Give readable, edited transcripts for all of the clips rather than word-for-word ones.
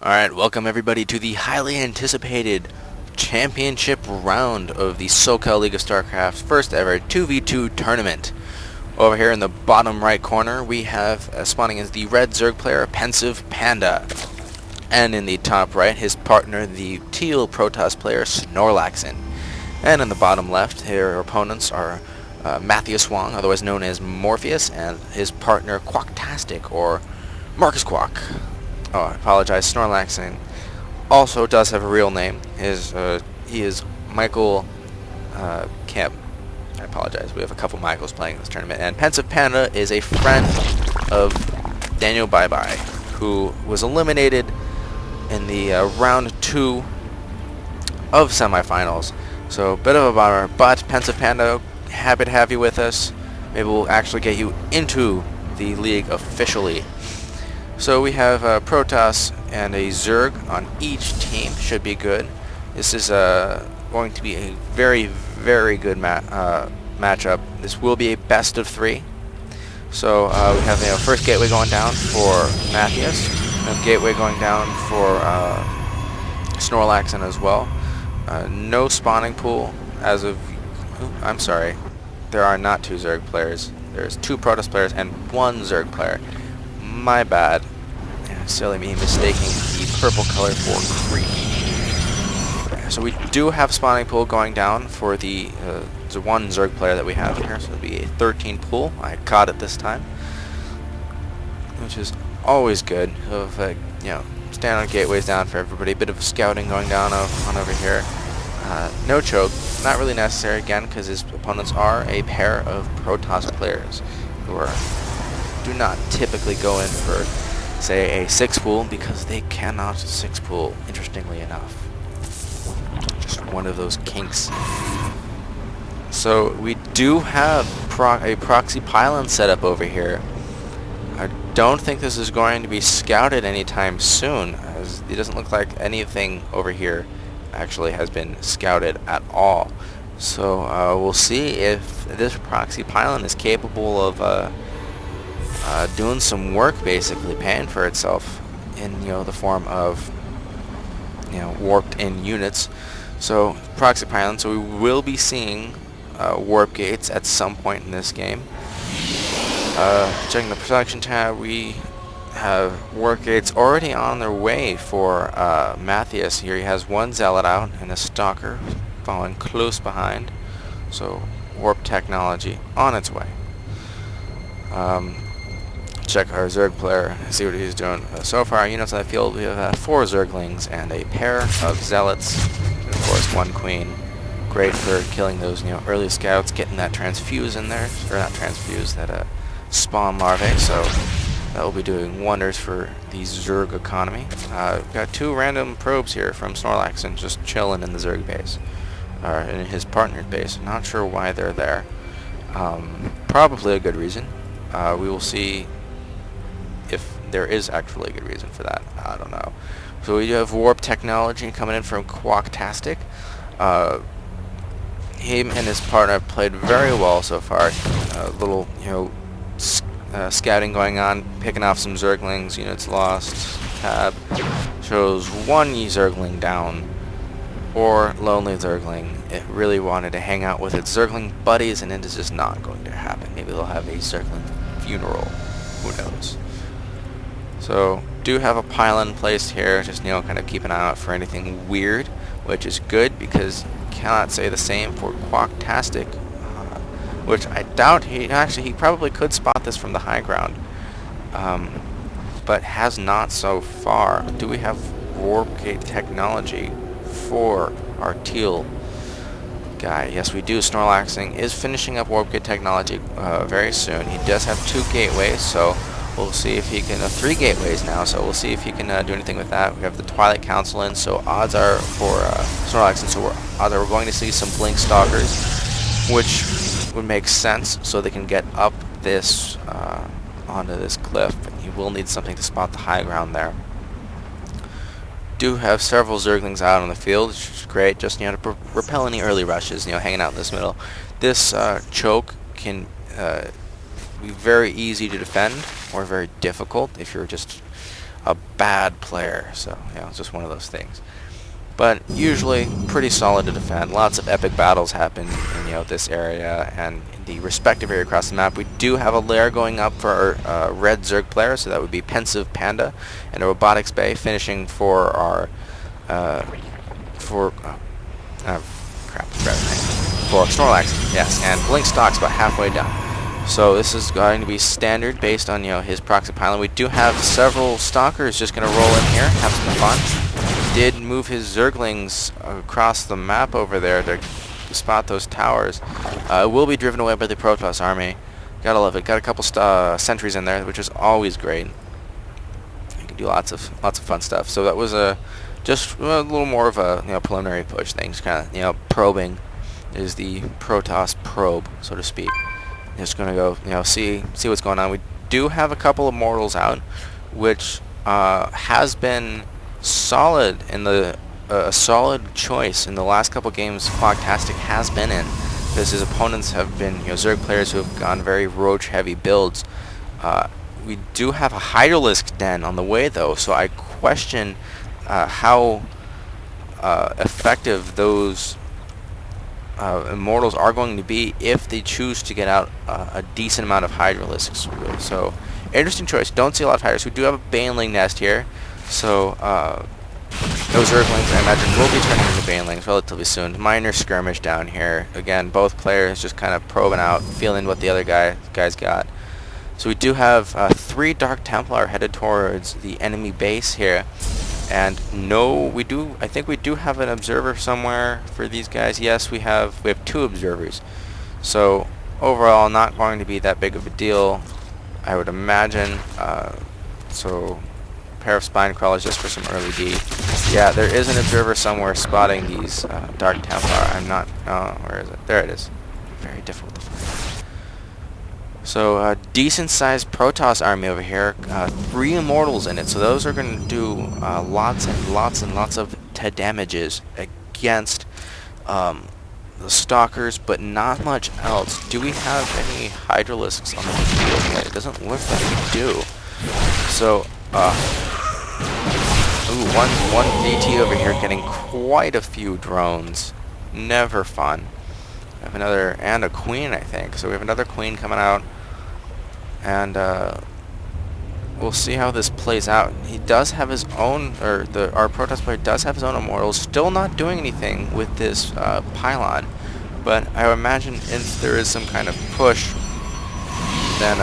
Alright, welcome everybody to the highly anticipated championship round of the SoCal League of StarCraft's first ever 2v2 tournament. Over here in the bottom right corner we have spawning as the red Zerg player, Pensive Panda. And in the top right, his partner, the teal Protoss player, Snorlaxin. And in the bottom left, their opponents are Matthias Wong, otherwise known as Morpheus, and his partner, Quacktastic, or Marcus Quack. Oh, I apologize. Snorlaxin also does have a real name. He is Michael Kemp. I apologize. We have a couple Michaels playing in this tournament. And Pensive Panda is a friend of Daniel Bye Bye, who was eliminated in the round 2 of semifinals. So, bit of a bummer. But Pensive Panda, happy to have you with us. Maybe we'll actually get you into the league officially. So we have Protoss and a Zerg on each team. Should be good. This is going to be a very, very good matchup. This will be a best of 3. So we have first gateway going down for Matthias. We have gateway going down for Snorlaxin as well. No spawning pool as of... I'm sorry. There are not 2 Zerg players. There's 2 Protoss players and 1 Zerg player. My bad. Silly me mistaking the purple color for creep. So we do have spawning pool going down for the one Zerg player that we have here. So it'll be a 13 pool. I caught it this time, which is always good. Of standard gateways down for everybody. A bit of scouting going down on over here. No choke, not really necessary again because his opponents are a pair of Protoss players who do not typically go in for, say, a 6 pool because they cannot 6 pool, interestingly enough. Just one of those kinks. So we do have a proxy pylon set up over here. I don't think this is going to be scouted anytime soon, as it doesn't look like anything over here actually has been scouted at all. So we'll see if this proxy pylon is capable of doing some work, basically paying for itself in the form of warped in units. So proxy pylon. So we will be seeing warp gates at some point in this game. Checking the production tab, we have warp gates already on their way for Matthias. Here he has 1 zealot out and a stalker following close behind. So warp technology on its way. Check our Zerg player, see what he's doing. So far, units on the field, we have 4 Zerglings and a pair of Zealots, and of course 1 Queen. Great for killing those early scouts, getting that transfuse in there, or not transfuse, that spawn larvae. So that will be doing wonders for the Zerg economy. We've got 2 random probes here from Snorlaxin just chilling in the Zerg base, or in his partner's base. Not sure why they're there. Probably a good reason. We will see if there is actually a good reason for that. I don't know. So we do have warp technology coming in from Quacktastic. Him and his partner have played very well so far. Little scouting going on, picking off some Zerglings. Units lost. Tab shows 1 Zergling down, or lonely Zergling. It really wanted to hang out with its Zergling buddies, and it is just not going to happen. Maybe they'll have a Zergling funeral. Who knows? So, do have a pylon placed here, just kind of keep an eye out for anything weird, which is good because you cannot say the same for Quacktastic, which I doubt he probably could spot this from the high ground, but has not so far. Do we have warp gate technology for our teal guy? Yes, we do. Snorlaxin is finishing up warp gate technology very soon. He does have 2 gateways, so we'll see if he can, 3 gateways now, so we'll see if he can do anything with that. We have the Twilight Council in, so odds are for Snorlaxin, so we're going to see some Blink Stalkers, which would make sense, so they can get up this, onto this cliff. He will need something to spot the high ground there. Do have several Zerglings out on the field, which is great, just to repel any early rushes, hanging out in this middle. This choke can be very easy to defend, or very difficult if you're just a bad player. So, you know, it's just one of those things. But usually pretty solid to defend. Lots of epic battles happen in, you know, this area and in the respective area across the map. We do have a lair going up for our red Zerg player, so that would be Pensive Panda, and a robotics bay finishing for our for Snorlax, yes, and Blink Stalk's about halfway down. So this is going to be standard based on, you know, his proxy pylon. We do have several Stalkers just going to roll in here, have some fun. Did move his Zerglings across the map over there to spot those towers. Will be driven away by the Protoss army. Gotta love it. Got a couple sentries in there, which is always great. You can do lots of fun stuff. So that was just a little more of a, you know, preliminary push. Things kind of, you know, probing is the Protoss probe, so to speak. Just gonna go, you know, see what's going on. We do have a couple of mortals out, which has been solid in the a solid choice in the last couple games Clogtastic has been in, because his opponents have been, you know, Zerg players who have gone very roach heavy builds. We do have a Hydralisk Den on the way though, so I question how effective those Immortals are going to be if they choose to get out a decent amount of Hydralisks. So, interesting choice. Don't see a lot of Hydralisks. We do have a Baneling nest here, so those Zerglings, I imagine, will be turning into Banelings relatively soon. Minor skirmish down here. Again, both players just kind of probing out, feeling what the other guys got. So we do have 3 Dark Templar headed towards the enemy base here. And no, I think we do have an observer somewhere for these guys. Yes, we have 2 observers. So overall, not going to be that big of a deal, I would imagine. So pair of spine crawlers just for some early D. Yeah, there is an observer somewhere spotting these Dark Templar. I'm not. Where is it? There it is. Very difficult to find. So decent-sized Protoss army over here. 3 Immortals in it, so those are going to do lots and lots of damages against the Stalkers, but not much else. Do we have any Hydralisks on the field? It doesn't look like we do. So, one DT over here getting quite a few drones. Never fun. We have another, and a queen, I think. So we have another queen coming out. And we'll see how this plays out. He does have his own, or our Protoss player does have his own Immortals. Still not doing anything with this pylon, but I would imagine if there is some kind of push, then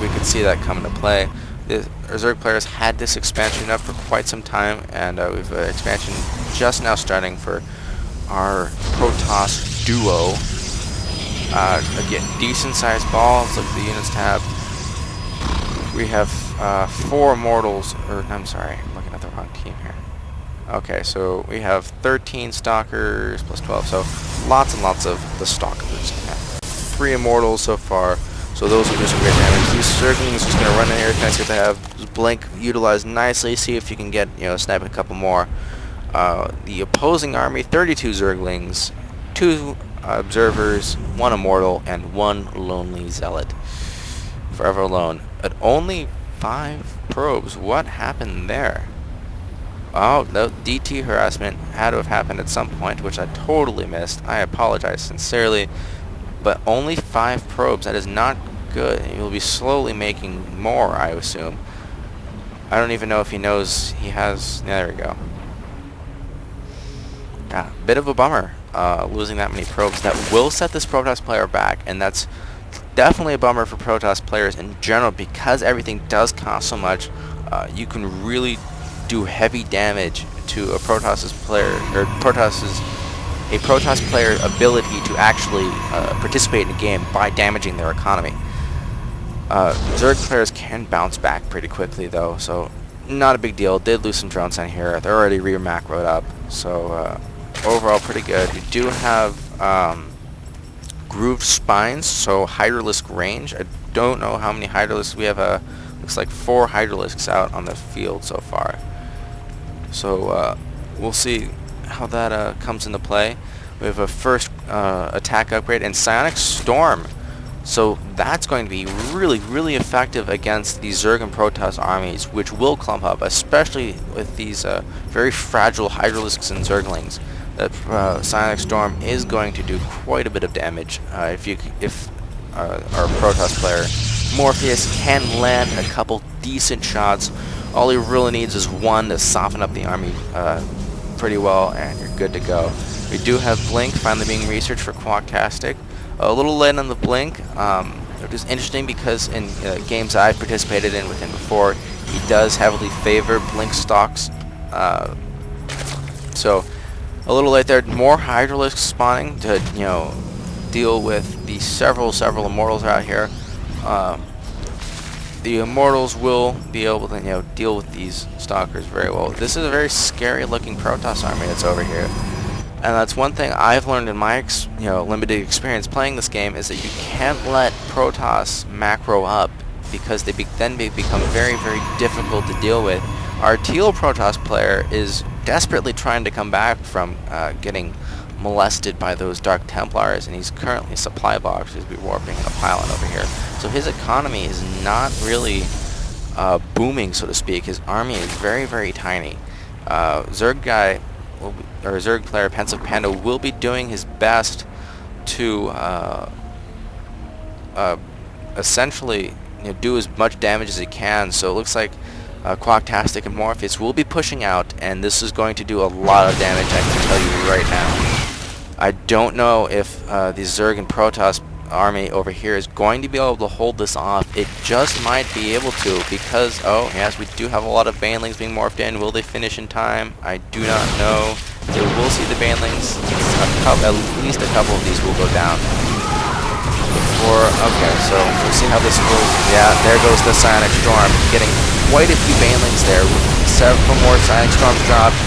we could see that come into play. Our Zerg players had this expansion up for quite some time, and we've expansion just now starting for our Protoss duo. Again, decent-sized balls. Look at the units tab. We have 4 Immortals, or I'm sorry, I'm looking at the wrong team here. Okay, so we have 13 Stalkers plus 12, so lots and lots of the Stalkers. 3 Immortals so far, so those will do some great damage. These Zerglings just going to run in here. Nice to have Blink utilized nicely. See if you can get, you know, snap a couple more. The opposing army, 32 Zerglings, 2 observers, 1 Immortal, and 1 lonely Zealot. Forever alone. At only 5 probes. What happened there? Oh, the DT harassment had to have happened at some point, which I totally missed. I apologize sincerely. But only 5 probes. That is not good. You'll be slowly making more, I assume. I don't even know if he knows he has... Yeah, there we go. Yeah, bit of a bummer. Losing that many probes. That will set this Protoss player back, and that's definitely a bummer for Protoss players in general, because everything does cost so much. You can really do heavy damage to a Protoss player, or a Protoss player ability to actually participate in a game by damaging their economy. Zerg players can bounce back pretty quickly though, so not a big deal. Did lose some drones on here. They're already re-macroed up, so overall pretty good. We do have grooved spines, so Hydralisk range. I don't know how many Hydralisks we have. Looks like 4 Hydralisks out on the field so far. So we'll see how that comes into play. We have a first attack upgrade, and Psionic Storm So that's going to be really, really effective against the Zerg and Protoss armies, which will clump up, especially with these very fragile Hydralisks and Zerglings. That Psionic Storm is going to do quite a bit of damage if our Protoss player Morpheus can land a couple decent shots. All he really needs is one to soften up the army pretty well, and you're good to go. We do have Blink finally being researched for Quacktastic. A little late on the Blink, which is interesting because in games I've participated in with him before, he does heavily favor Blink stocks. So a little late there. More Hydralisks spawning to deal with the several Immortals out here. The Immortals will be able to deal with these Stalkers very well. This is a very scary looking Protoss army that's over here. And that's one thing I've learned in my limited experience playing this game, is that you can't let Protoss macro up, because they then become very, very difficult to deal with. Our Teal Protoss player is desperately trying to come back from getting molested by those Dark Templars, and he's currently a supply box. He's warping in a pylon over here. So his economy is not really booming, so to speak. His army is very, very tiny. Zerg guy, or Zerg player Pensive Panda, will be doing his best to essentially do as much damage as he can. So it looks like Quacktastic and Morpheus will be pushing out, and this is going to do a lot of damage, I can tell you right now. I don't know if the Zerg and Protoss army over here is going to be able to hold this off. It just might be able to, because, oh yes, we do have a lot of Banelings being morphed in. Will they finish in time? I do not know. They will see the Banelings. At least a couple of these will go down. Okay, so we'll see how this goes. Yeah, there goes the Psionic Storm, getting quite a few Banelings there. Several more Psionic Storms dropped,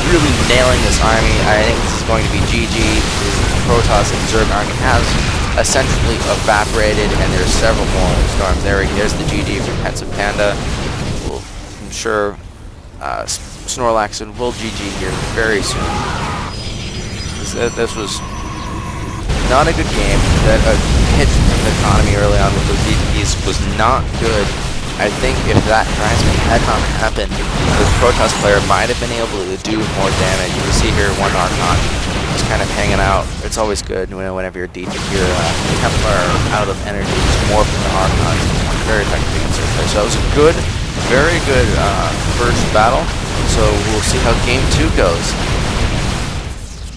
really nailing this army. I think this is going to be GG. The Protoss and Zerg army has essentially evaporated, and there's several more storms. There's the GG from Pensive Panda. I'm sure Snorlax will GG here very soon. This was not a good game. That hit from the economy early on with those DPs was not good. I think if that Transmit had not happened, this Protoss player might have been able to do more damage. You can see here one Archon just kind of hanging out. It's always good whenever your Templar out of energy, just more from the Archon. Very effective against their player. So it was a good, very good first battle. So we'll see how game 2 goes.